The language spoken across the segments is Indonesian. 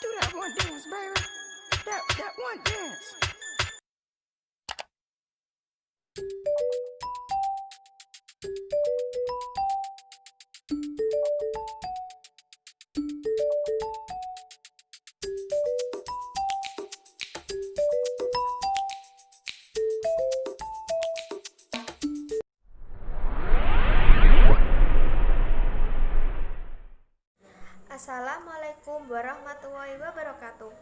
Do that one dance, baby. That one dance. Assalamualaikum warahmatullahi wabarakatuh.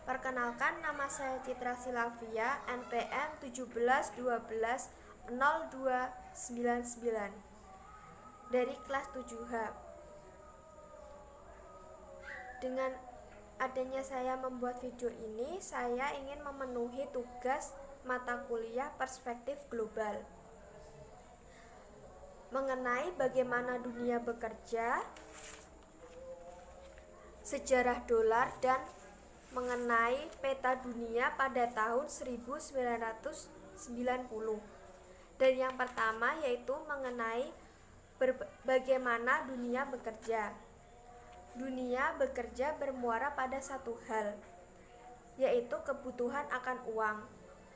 Perkenalkan, nama saya Citra Silavia, NPM 17120299 dari kelas 7H. Dengan adanya saya membuat video ini, saya ingin memenuhi tugas mata kuliah perspektif global mengenai bagaimana dunia bekerja, sejarah dolar, dan mengenai peta dunia pada tahun 1990. Dan yang pertama yaitu mengenai bagaimana dunia bekerja. Dunia bekerja bermuara pada satu hal, yaitu kebutuhan akan uang.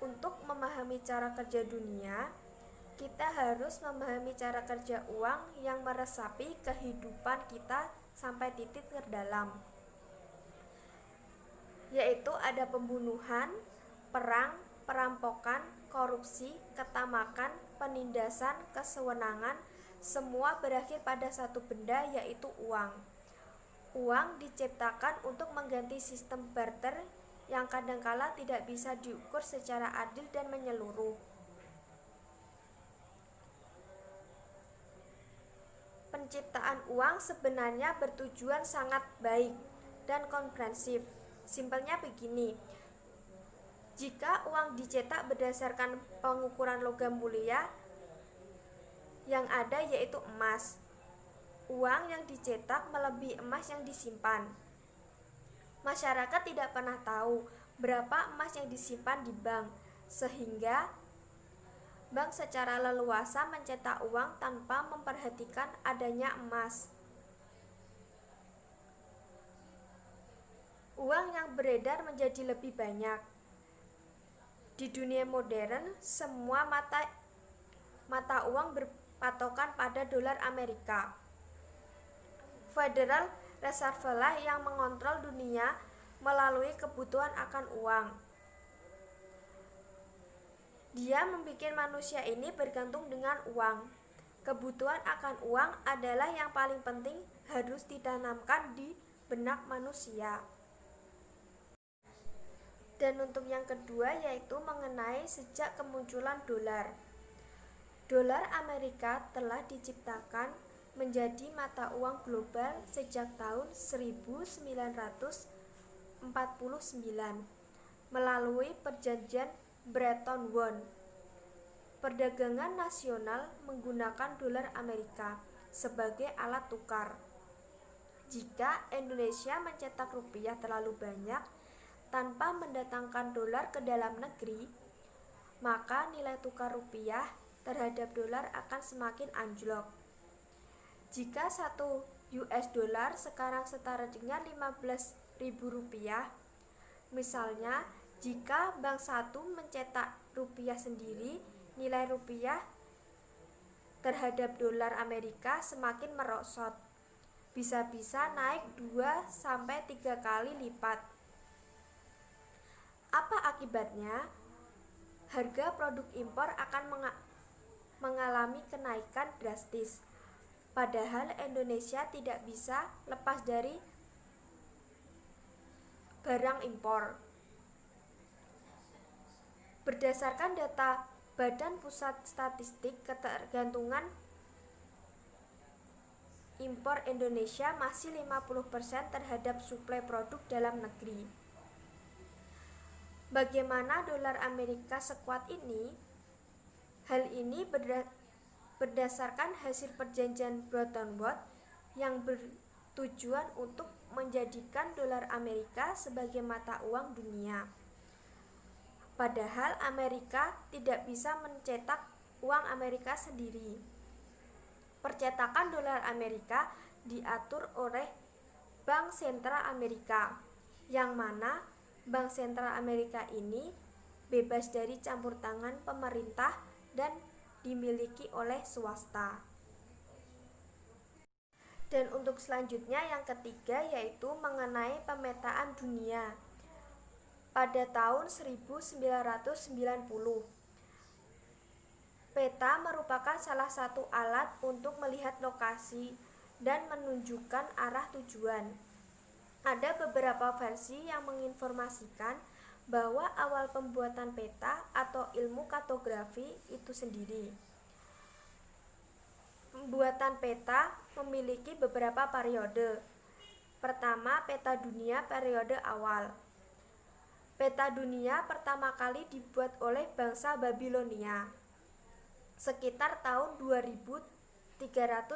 Untuk memahami cara kerja dunia, kita harus memahami cara kerja uang yang meresapi kehidupan kita sampai titik terdalam, yaitu ada pembunuhan, perang, perampokan, korupsi, ketamakan, penindasan, kesewenangan, semua berakhir pada satu benda, yaitu uang. Uang diciptakan untuk mengganti sistem barter yang kadangkala tidak bisa diukur secara adil dan menyeluruh. Penciptaan uang sebenarnya bertujuan sangat baik dan komprehensif. Simpelnya begini, jika uang dicetak berdasarkan pengukuran logam mulia yang ada, yaitu emas, uang yang dicetak melebihi emas yang disimpan. Masyarakat tidak pernah tahu berapa emas yang disimpan di bank, sehingga bank secara leluasa mencetak uang tanpa memperhatikan adanya emas. Uang yang beredar menjadi lebih banyak. Di dunia modern, semua mata uang berpatokan pada dolar Amerika. Federal Reserve lah yang mengontrol dunia melalui kebutuhan akan uang. Dia membuat manusia ini bergantung dengan uang. Kebutuhan akan uang adalah yang paling penting, harus ditanamkan di benak manusia. Dan untuk yang kedua yaitu mengenai sejak kemunculan dolar. Dolar Amerika telah diciptakan menjadi mata uang global sejak tahun 1949 melalui perjanjian Bretton Woods. Perdagangan nasional menggunakan dolar Amerika sebagai alat tukar. Jika Indonesia mencetak rupiah terlalu banyak tanpa mendatangkan dolar ke dalam negeri, maka nilai tukar rupiah terhadap dolar akan semakin anjlok. Jika 1 US dollar sekarang setara dengan 15.000 rupiah, misalnya jika bank satu mencetak rupiah sendiri, nilai rupiah terhadap dolar Amerika semakin merosot, bisa-bisa naik 2-3 kali lipat. Apa akibatnya? Harga produk impor akan mengalami kenaikan drastis, padahal Indonesia tidak bisa lepas dari barang impor. Berdasarkan data Badan Pusat Statistik, ketergantungan impor Indonesia masih 50% terhadap suplai produk dalam negeri. Bagaimana dolar Amerika sekuat ini? Hal ini berdasarkan hasil perjanjian Bretton Woods yang bertujuan untuk menjadikan dolar Amerika sebagai mata uang dunia. Padahal Amerika tidak bisa mencetak uang Amerika sendiri. Percetakan dolar Amerika diatur oleh Bank Sentral Amerika yang mana Bank Sentral Amerika ini bebas dari campur tangan pemerintah dan dimiliki oleh swasta. Dan untuk selanjutnya yang ketiga yaitu mengenai pemetaan dunia. Pada tahun 1990, peta merupakan salah satu alat untuk melihat lokasi dan menunjukkan arah tujuan. Ada beberapa versi yang menginformasikan bahwa awal pembuatan peta atau ilmu kartografi itu sendiri. Pembuatan peta memiliki beberapa periode. Pertama, peta dunia periode awal. Peta dunia pertama kali dibuat oleh bangsa Babilonia sekitar tahun 2300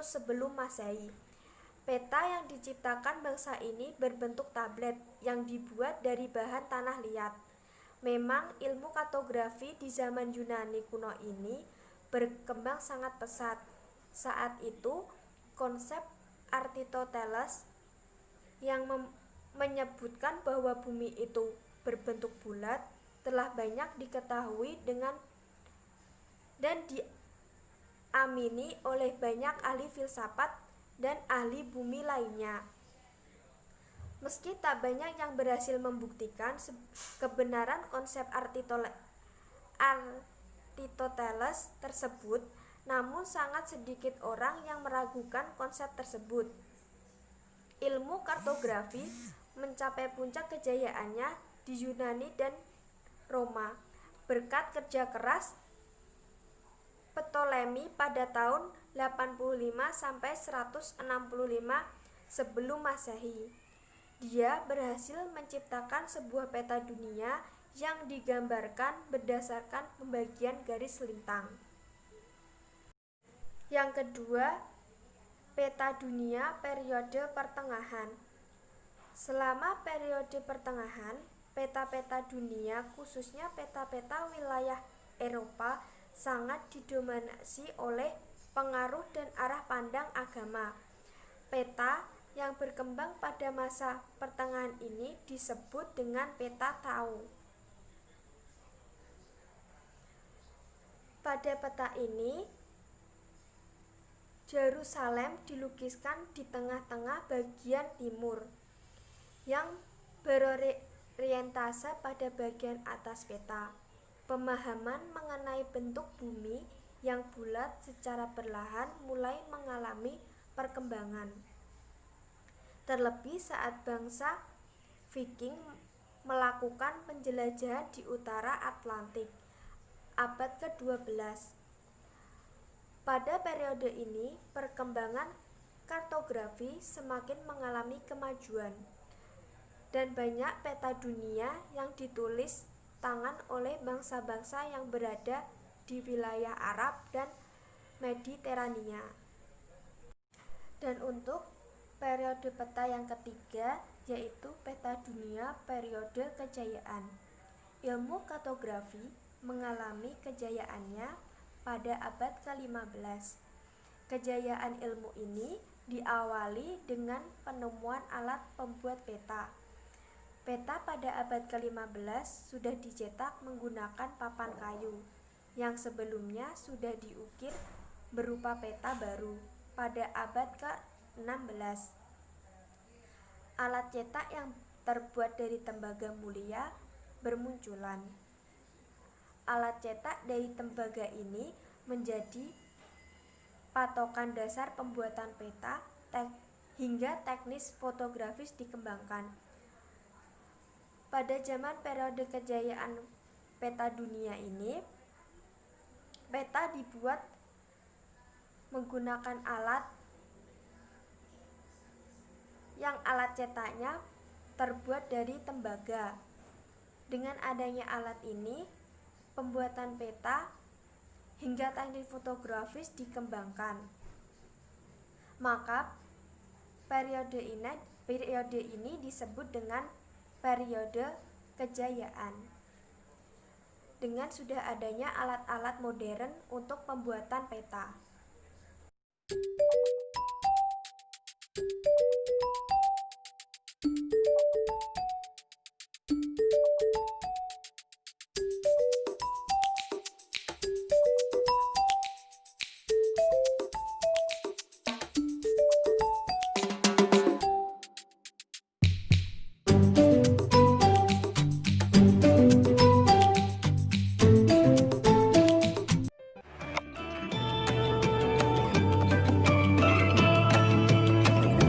sebelum Masehi. Peta yang diciptakan bangsa ini berbentuk tablet yang dibuat dari bahan tanah liat. Memang ilmu kartografi di zaman Yunani kuno ini berkembang sangat pesat. Saat itu, konsep Aristoteles yang menyebutkan bahwa bumi itu berbentuk bulat telah banyak diketahui dan diamini oleh banyak ahli filsafat dan ahli bumi lainnya. Meski tak banyak yang berhasil membuktikan kebenaran konsep Aristoteles tersebut, namun sangat sedikit orang yang meragukan konsep tersebut. Ilmu kartografi mencapai puncak kejayaannya di Yunani dan Roma berkat kerja keras Ptolemy pada tahun 85 sampai 165 sebelum Masehi. Dia berhasil menciptakan sebuah peta dunia yang digambarkan berdasarkan pembagian garis lintang. Yang kedua, peta dunia periode pertengahan. Selama periode pertengahan, peta-peta dunia khususnya peta-peta wilayah Eropa sangat didominasi oleh pengaruh dan arah pandang agama. Peta yang berkembang pada masa pertengahan ini disebut dengan peta Tau. Pada peta ini, Yerusalem dilukiskan di tengah-tengah bagian timur yang berorientase pada bagian atas peta. Pemahaman mengenai bentuk bumi yang bulat secara perlahan mulai mengalami perkembangan. Terlebih saat bangsa Viking melakukan penjelajahan di utara Atlantik abad ke-12. Pada periode ini, perkembangan kartografi semakin mengalami kemajuan dan banyak peta dunia yang ditulis tangan oleh bangsa-bangsa yang berada di wilayah Arab dan Mediterania. Dan untuk periode peta yang ketiga yaitu peta dunia periode kejayaan. Ilmu kartografi mengalami kejayaannya pada abad ke-15. Kejayaan ilmu ini diawali dengan penemuan alat pembuat peta. Peta pada abad ke-15 sudah dicetak menggunakan papan kayu, yang sebelumnya sudah diukir berupa peta baru pada abad ke-16. Alat cetak yang terbuat dari tembaga mulia bermunculan. Alat cetak dari tembaga ini menjadi patokan dasar pembuatan peta hingga teknis fotografis dikembangkan. Pada zaman periode kejayaan peta dunia ini, peta dibuat menggunakan alat yang alat cetaknya terbuat dari tembaga. Dengan adanya alat ini, pembuatan peta hingga teknik fotografis dikembangkan. Maka periode ini disebut dengan periode kejayaan. Dengan sudah adanya alat-alat modern untuk pembuatan peta.